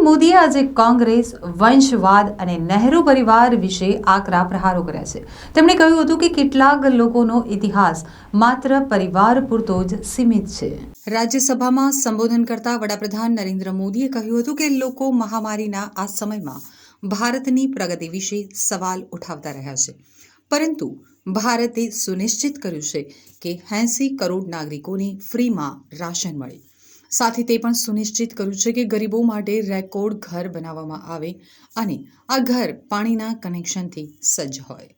મોદીએ આજે કોંગ્રેસ, વંશવાદ અને નહેરુ પરિવાર વિશે આકરા પ્રહારો કર્યા છે. તેમણે કહ્યું હતું કે કેટલાક લોકોનો ઇતિહાસ માત્ર પરિવાર પૂરતો જ સીમિત છે. રાજ્યસભામાં સંબોધન કરતા વડાપ્રધાન નરેન્દ્ર મોદીએ કહ્યું હતું કે લોકો મહામારીના આ સમયમાં ભારતની પ્રગતિ વિશે સવાલ ઉઠાવતા રહ્યા છે, પરંતુ ભારતે સુનિશ્ચિત કર્યું છે કે 80 કરોડ નાગરિકોને ફ્રીમાં રાશન મળે. સાથે તે પણ સુનિશ્ચિત કર્યું છે કે ગરીબો માટે રેકોર્ડ ઘર બનાવવામાં આવે અને આ ઘર પાણીના કનેક્શનથી સજ્જ હોય.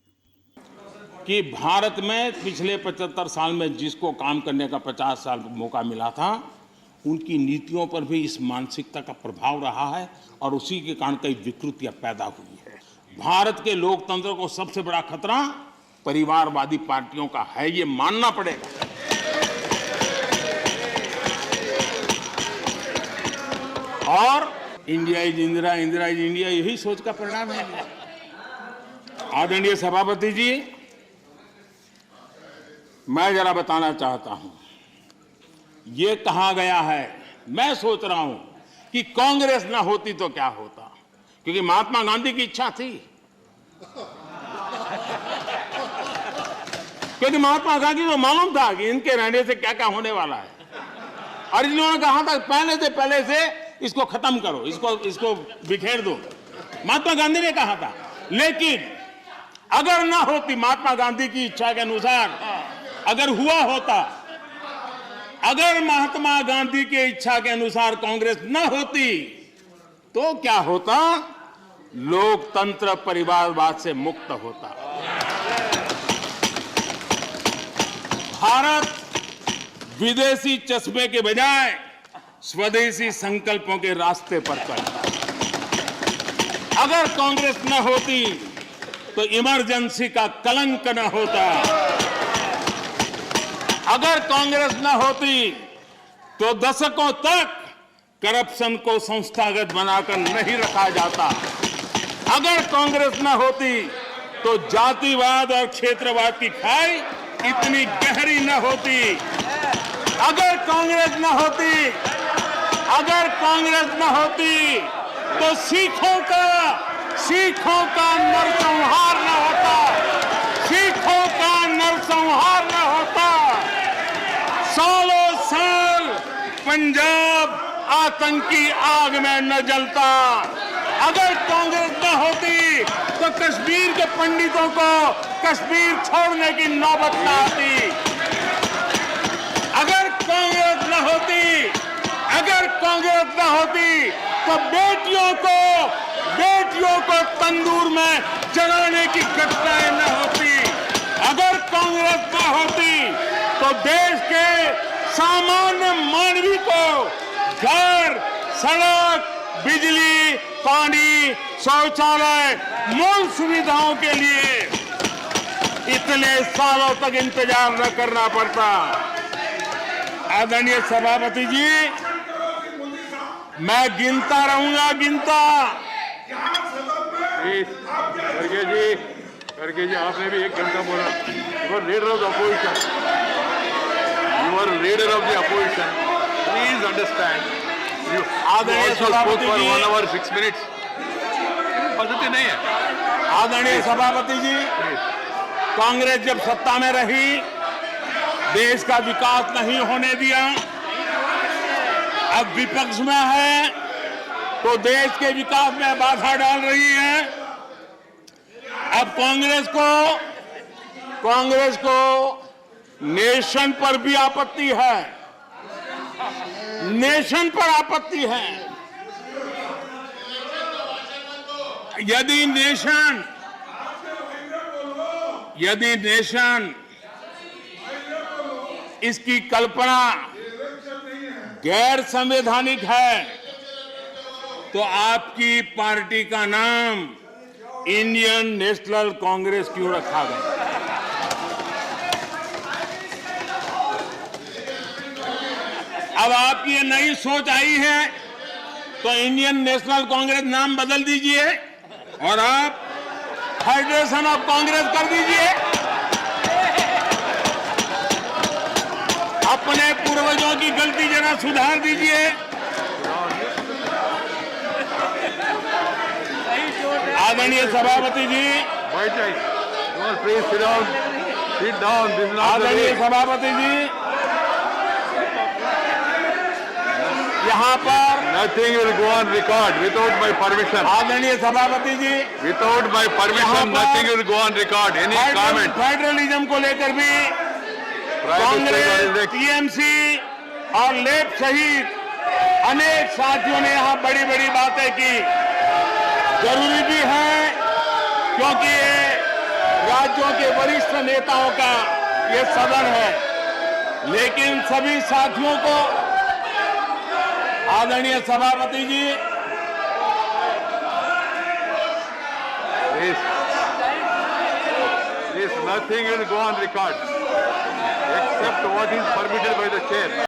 कि भारत में पिछले 75 साल में जिसको काम करने का 50 साल मौका मिला था, उनकी नीतियों पर भी इस मानसिकता का प्रभाव रहा है और उसी के कारण कई विकृतियां पैदा हुई है. भारत के लोकतंत्र को सबसे बड़ा खतरा परिवारवादी पार्टियों का है, ये मानना पड़ेगा. और India is Indira, Indira is India, यही सोच का परिणाम है. आदरणीय सभापति जी, मैं जरा बताना चाहता हूं, ये कहा गया है, मैं सोच रहा हूं कि कांग्रेस ना होती तो क्या होता, क्योंकि महात्मा गांधी की इच्छा थी. क्योंकि महात्मा गांधी को मालूम था कि इनके रहने से क्या क्या होने वाला है, और इन्होंने कहा था पहले से इसको खत्म करो, इसको बिखेर दो. महात्मा गांधी ने कहा था. लेकिन अगर ना होती महात्मा गांधी की इच्छा के अनुसार, अगर हुआ होता, अगर महात्मा गांधी की इच्छा के अनुसार कांग्रेस न होती तो क्या होता? लोकतंत्र परिवारवाद से मुक्त होता. भारत विदेशी चश्मे के बजाय स्वदेशी संकल्पों के रास्ते पर चलता. अगर कांग्रेस न होती तो इमरजेंसी का कलंक न होता. अगर कांग्रेस न होती तो दशकों तक करप्शन को संस्थागत बनाकर नहीं रखा जाता. अगर कांग्रेस न होती तो जातिवाद और क्षेत्रवाद की खाई इतनी गहरी न होती. अगर कांग्रेस न होती तो सिखों का नरसंहार न होता. सिखों का नरसंहार न होता. सालों साल पंजाब आतंकी आग में न जलता. अगर कांग्रेस न होती तो कश्मीर के पंडितों को कश्मीर छोड़ने की नौबत न आती. अगर कांग्रेस न होती तो बेटियों को तंदूर में जलाने की घटनाएं न होती. अगर कांग्रेस न होती तो देश के सामान्य मानवी को घर, सड़क, बिजली, पानी, शौचालय, मूल सुविधाओं के लिए इतने सालों तक इंतजार न करना पड़ता. आदरणीय सभापति जी, मैं गिनता रहूंगा. खड़गे जी, आपने भी 1 घंटा बोला. You are leader of the opposition. Please understand. You also spoke for 1 hour 6 minutes. पद्धति नहीं है. आदरणीय सभापति जी, कांग्रेस जब सत्ता में रही, देश का विकास नहीं होने दिया. अब विपक्ष में है तो देश के विकास में बाधा डाल रही है. अब कांग्रेस को नेशन पर भी आपत्ति है. यदि नेशन इसकी कल्पना गैर संवैधानिक है तो आपकी पार्टी का नाम इंडियन नेशनल कांग्रेस क्यों रखा गया? अब आपकी ये नई सोच आई है तो इंडियन नेशनल कांग्रेस नाम बदल दीजिए और आप फेडरेशन ऑफ कांग्रेस कर दीजिए. अपने पूर्वजों की गलती जरा सुधार दीजिए. आदरणीय सभापति जी, बैठ जाइए. No, please sit down. Sit down. This is not the आदरणीय way. सभापति जी, यहाँ पर Nothing will go on record without my permission. आदरणीय सभापति जी, Without my यहाँ permission, पर nothing will go on record. Any comment? Federalism को लेकर भी Try to stay on Congress, the TMC और लेफ्ट सहित अनेक साथियों ने यहाँ बड़ी बड़ी बातें की. जरूरी भी है क्योंकि ये राज्यों के वरिष्ठ नेताओं का ये सदन है, लेकिन सभी साथियों को आदरणीय सभापति जी, This nothing will go on record except what is permitted by the chair.